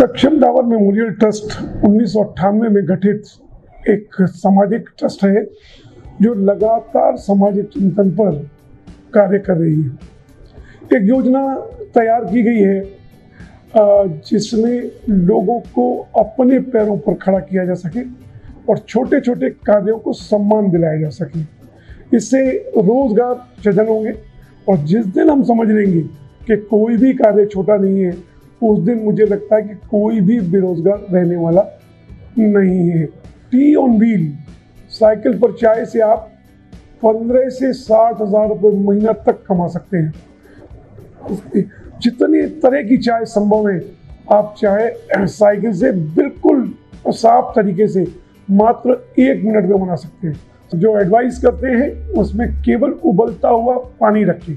सक्षम Dabur memorial trust 1998 में गठित एक सामाजिक ट्रस्ट है जो लगातार सामाजिक चिंतन पर कार्य कर रही है। एक योजना तैयार की गई है जिसमें लोगों को अपने पैरों पर खड़ा किया जा सके और छोटे छोटे कार्यों को सम्मान दिलाया जा सके। इससे रोजगार सृजन होंगे और जिस दिन हम समझ लेंगे कि कोई भी कार्य छोटा नहीं है, उस दिन मुझे लगता है कि कोई भी बेरोजगार रहने वाला नहीं है। टी ऑन व्हील साइकिल पर चाय से आप 15 से 60 हज़ार रुपये महीना तक कमा सकते हैं। जितनी तरह की चाय संभव है आप चाय साइकिल से बिल्कुल साफ तरीके से मात्र 1 मिनट में बना सकते हैं। जो एडवाइस करते हैं उसमें केवल उबलता हुआ पानी रखें।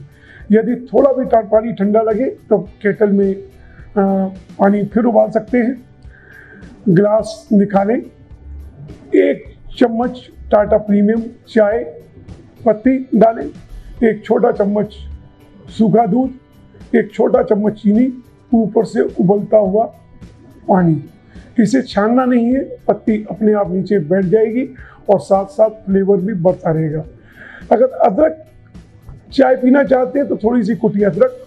यदि थोड़ा भी पानी ठंडा लगे तो केटल में पानी फिर उबाल सकते हैं। ग्लास निकालें, 1 चम्मच टाटा प्रीमियम चाय पत्ती डालें, 1 छोटा चम्मच सूखा दूध, 1 छोटा चम्मच चीनी, ऊपर से उबलता हुआ पानी। इसे छानना नहीं है, पत्ती अपने आप नीचे बैठ जाएगी और साथ साथ फ्लेवर भी बढ़ता रहेगा। अगर अदरक चाय पीना चाहते हैं तो थोड़ी सी कुटी अदरक,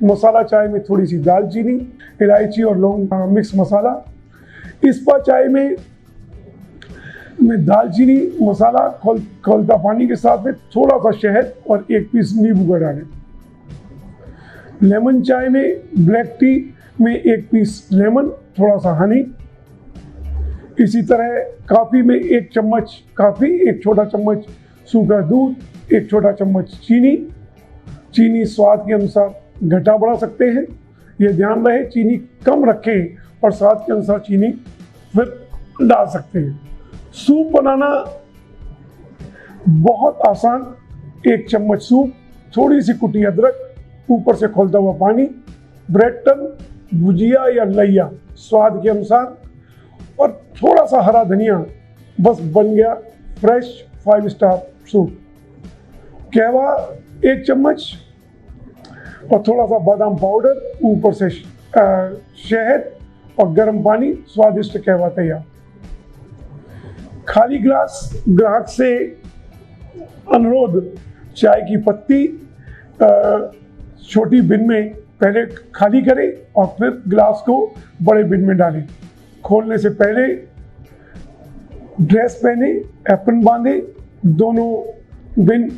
मसाला चाय में थोड़ी सी दालचीनी, इलायची और लौंग मिक्स मसाला। इस्पा चाय में दालचीनी मसाला खौलता पानी के साथ में थोड़ा सा शहद और 1 पीस नींबू का डालें। लेमन चाय में ब्लैक टी में 1 पीस लेमन, थोड़ा सा हनी। इसी तरह कॉफ़ी में 1 चम्मच कॉफ़ी, 1 छोटा चम्मच सूखा दूध, 1 छोटा चम्मच चीनी। चीनी स्वाद के अनुसार घटा बढ़ा सकते हैं, ये ध्यान रहे चीनी कम रखें और स्वाद के अनुसार चीनी फिर डाल सकते हैं। सूप बनाना बहुत आसान, 1 चम्मच सूप, थोड़ी सी कुटी अदरक, ऊपर से खौलता हुआ पानी, ब्रेड टन, भुजिया या लैया स्वाद के अनुसार और थोड़ा सा हरा धनिया, बस बन गया फ्रेश 5 स्टार सूप। कहवा 1 चम्मच और थोड़ा सा बादाम पाउडर, ऊपर से शहद और गर्म पानी, स्वादिष्ट कहवा तैयार। खाली ग्लास ग्राहक से अनुरोध, चाय की पत्ती छोटी बिन में पहले खाली करें और फिर ग्लास को बड़े बिन में डालें। खोलने से पहले ड्रेस पहने, एप्रन बांधे, दोनों बिन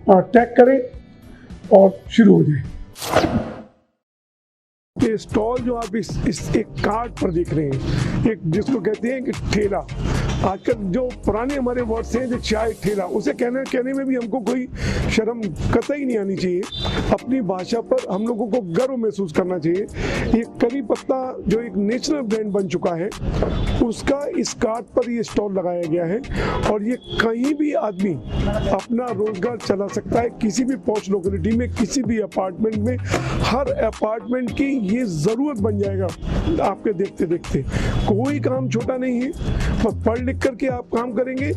टैग करें और शुरू हो जाए। ये स्टॉल जो आप इस एक कार्ड पर देख रहे हैं, एक जिसको कहते हैं कि ठेला, आजकल जो पुराने हमारे वर्ड्स हैं जो चाय ठेला, उसे कहने में भी हमको कोई शर्म कतई नहीं आनी चाहिए। अपनी भाषा पर हम लोगों को गर्व महसूस करना चाहिए। ये करी पत्ता जो एक नेशनल ब्रांड बन चुका है, उसका इस कार्ड पर ये स्टॉल लगाया गया है और ये कहीं भी आदमी अपना रोजगार चला सकता है। किसी भी पॉश लोकेलिटी में, किसी भी अपार्टमेंट में, हर अपार्टमेंट की ये जरूरत बन जाएगा आपके देखते देखते। कोई काम छोटा नहीं है, पर पढ़ लिख करके आप काम करेंगे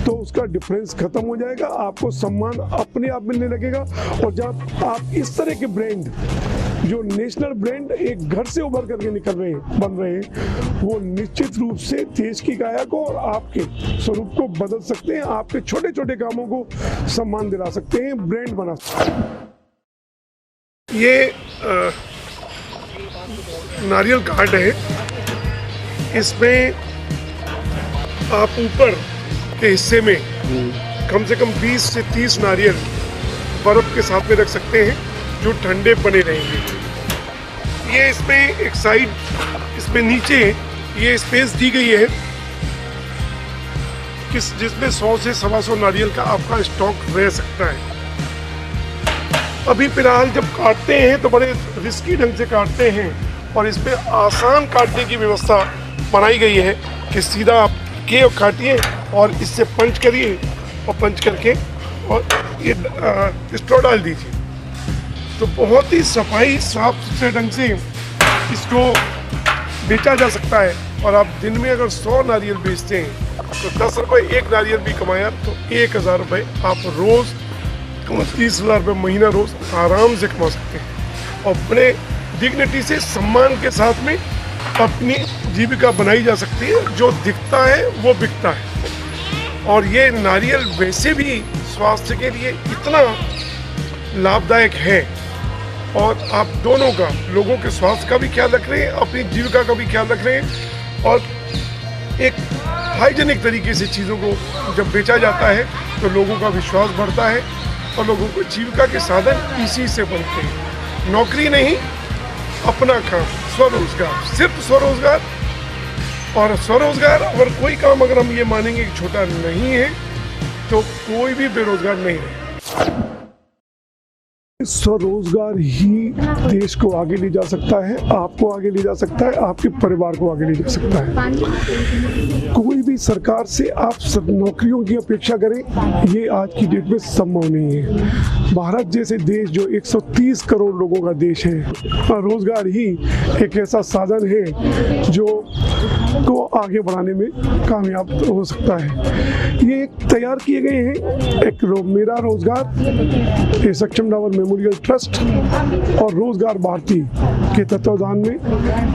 तो उसका डिफरेंस खत्म हो जाएगा, आपको सम्मान अपने आप मिलने लगेगा। और जब आप इस तरह के ब्रांड, जो नेशनल ब्रांड एक घर से उभर करके बन रहे हैं, वो निश्चित रूप से देश की काया को और आपके स्वरूप को बदल सकते हैं, आपके छोटे छोटे कामों को सम्मान दिला सकते हैं, ब्रांड बना सकते हैं। ये नारियल कार्ड है, इसमें आप ऊपर के हिस्से में कम से कम 20 से 30 नारियल बर्फ के साथ में रख सकते हैं जो ठंडे बने रहेंगे। ये इसमें एक साइड, इसमें नीचे ये स्पेस दी गई है जिसमें 100 से 125 नारियल का आपका स्टॉक रह सकता है। अभी फिलहाल जब काटते हैं तो बड़े रिस्की ढंग से काटते हैं और इसमें आसान काटने की व्यवस्था बनाई गई है कि सीधा आप के काटिए और इससे पंच करिए और पंच करके और ये स्ट्रॉ डाल दीजिए। तो बहुत ही सफाई साफ सुथरे ढंग से इसको बेचा जा सकता है। और आप दिन में अगर 100 नारियल बेचते हैं तो 10 रुपये 1 नारियल भी कमाया तो 1000 रुपये आप रोज़ 30,000 रुपये महीना रोज़ आराम से कमा सकते हैं और बड़े डिग्निटी से, सम्मान के साथ में अपनी जीविका बनाई जा सकती है। जो दिखता है वो बिकता है। और ये नारियल वैसे भी स्वास्थ्य के लिए इतना लाभदायक है, और आप दोनों का, लोगों के स्वास्थ्य का भी ख्याल रख रहे हैं, अपनी जीविका का भी ख्याल रख रहे हैं, और एक हाइजेनिक तरीके से चीज़ों को जब बेचा जाता है तो लोगों का विश्वास बढ़ता है और लोगों को जीविका के साधन इसी से बनते हैं। नौकरी नहीं, अपना काम, स्वरोजगार, सिर्फ स्वरोजगार। और स्वरोजगार अगर कोई काम अगर हम ये मानेंगे कि छोटा नहीं है तो कोई भी बेरोजगार नहीं है। स्वरोजगार ही देश को आगे ले जा सकता है, आपको आगे ले जा सकता है, आपके परिवार को आगे ले जा सकता है। कोई भी सरकार से आप सब नौकरियों की अपेक्षा करें, ये आज की डेट में संभव नहीं है। भारत जैसे देश जो 130 करोड़ लोगों का देश है, रोजगार ही एक ऐसा साधन है जो को आगे बढ़ाने में कामयाब हो सकता है। ये एक तैयार किए गए हैं, एक मेरा रोजगार, ये सक्षम डावर मेमोरियल ट्रस्ट और रोजगार भारती के तत्वाधान में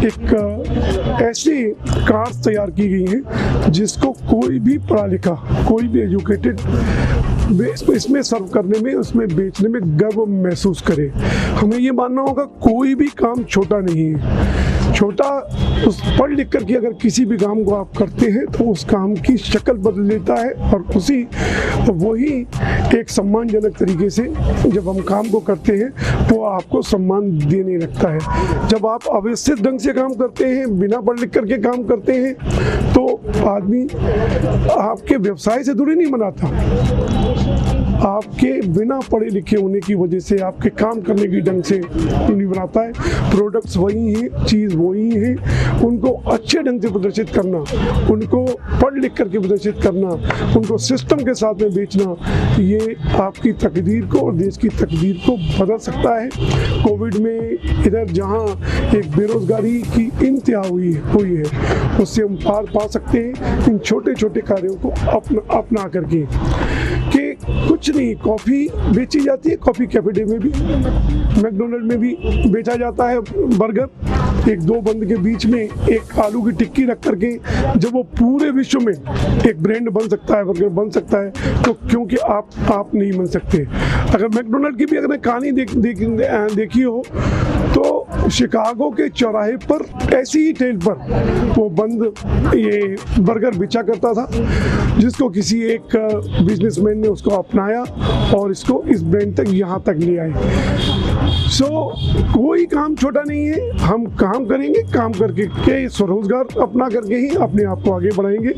एक ऐसी कार्ड्स तैयार की गई हैं जिसको कोई भी पढ़ा लिखा, कोई भी एजुकेटेड इसमें सर्व करने में, उसमें बेचने में गर्व महसूस करे। हमें ये मानना होगा कोई भी काम छोटा नहीं है। छोटा उस पढ़ लिख करके अगर किसी भी काम को आप करते हैं तो उस काम की शक्ल बदल लेता है, और वही एक सम्मानजनक तरीके से जब हम काम को करते हैं तो आपको सम्मान देने लगता है। जब आप अव्यवस्थित ढंग से काम करते हैं, बिना पढ़ लिख करके काम करते हैं, तो आदमी आपके व्यवसाय से दूरी नहीं मनाता। आपके बिना पढ़े लिखे होने की वजह से आपके काम करने की ढंग से नहीं बनाता है। प्रोडक्ट्स वही हैं, चीज़ वही है, उनको अच्छे ढंग से प्रदर्शित करना, उनको पढ़ लिख करके प्रदर्शित करना, उनको सिस्टम के साथ में बेचना, ये आपकी तकदीर को और देश की तकदीर को बदल सकता है। कोविड में इधर जहाँ एक बेरोजगारी की इंतहा हुई है, उससे हम पार पा सकते हैं इन छोटे छोटे कार्यों को अपना करके। कि कुछ नहीं, कॉफ़ी बेची जाती है, कॉफ़ी कैफे में भी, मैकडोनल्ड में भी बेचा जाता है बर्गर। एक दो बंद के बीच में एक आलू की टिक्की रख करके जब वो पूरे विश्व में एक ब्रांड बन सकता है, बर्गर बन सकता है, तो क्योंकि आप नहीं बन सकते। अगर मैकडोनल्ड की भी अगर कहानी देखी हो तो शिकागो के चौराहे पर ऐसी ही ठेल पर वो बंद ये बर्गर बेचा करता था, जिसको किसी एक बिजनेसमैन ने उसको अपनाया और इसको इस ब्रांड तक यहाँ तक ले आए। कोई काम छोटा नहीं है। हम काम करेंगे, काम करके स्वरोजगार अपना करके ही अपने आप को आगे बढ़ाएंगे।